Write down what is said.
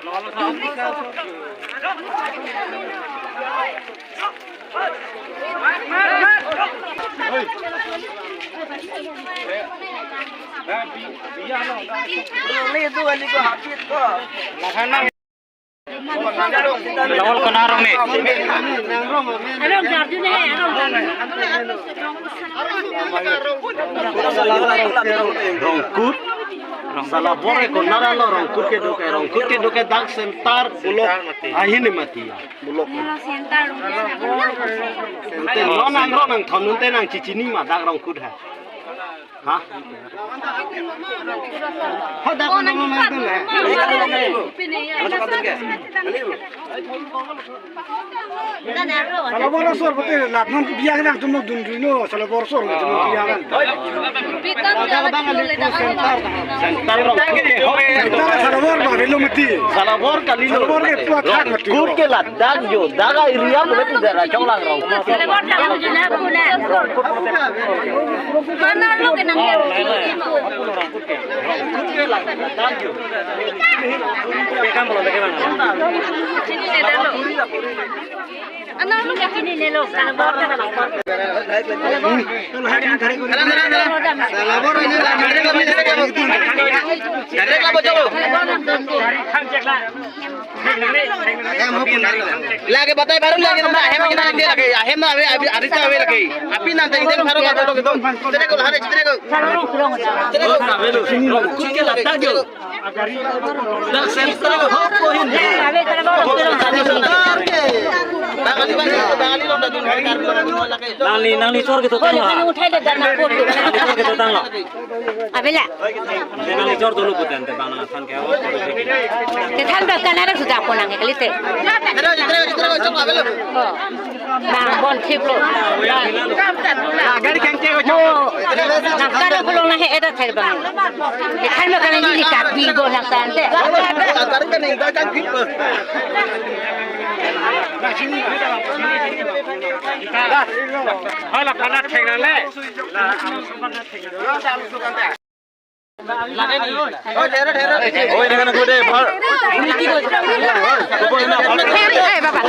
Lawal kenarong nih. Rongkut. Salah bore ko naralo rongkut ke duke dak sentar bulok ahini mati bulok. Nante nonang thonun te nang cicini ma dak rongkut ha. Hah? Dak nonang tu le. Kalau boros sor betul lah, nanti biar nak cuma dundino, kalau boros sor cuma biaran. Sentar kalau bor bah belum mati. Kalau bor kali lo. Bor ke tuat hak mati. Kur ke lah, dag jo, daga iriya boleh tu daga conglang rong. Kalau bor dah tu nak punya. Mana lo kena ni? Kur ke lah, dag jo. Bekam boleh bagaimana? Sini ada lo. Anak lu kat sini ni lo. Kalau bor dah nak. Kalau bor ini lah. Direct lah bocah lo. Lagi batai baru lagi nampak hem kita nanti lagi hem na arita awe lagi api nanti ini baru kata lo gitu tere ko hari tere ko kuke lata jo dah sentra ko ho hin nangli cor gitu tang gitu tang lo abela nangli cor dulu putan te bang than ke awo ke than ba kanara sudah ponang ke lite tere cok abela bang bon thip lo gari kang ke ko nakara bolong na he eta thai bang ke than ba kan ni ka bi go na tan te nakara kan ni ga kan thip lo Hala kana thengna le la alusukan thengna lage ni o dhera oi dekana gode bhar ki ko ko na bhar eh baba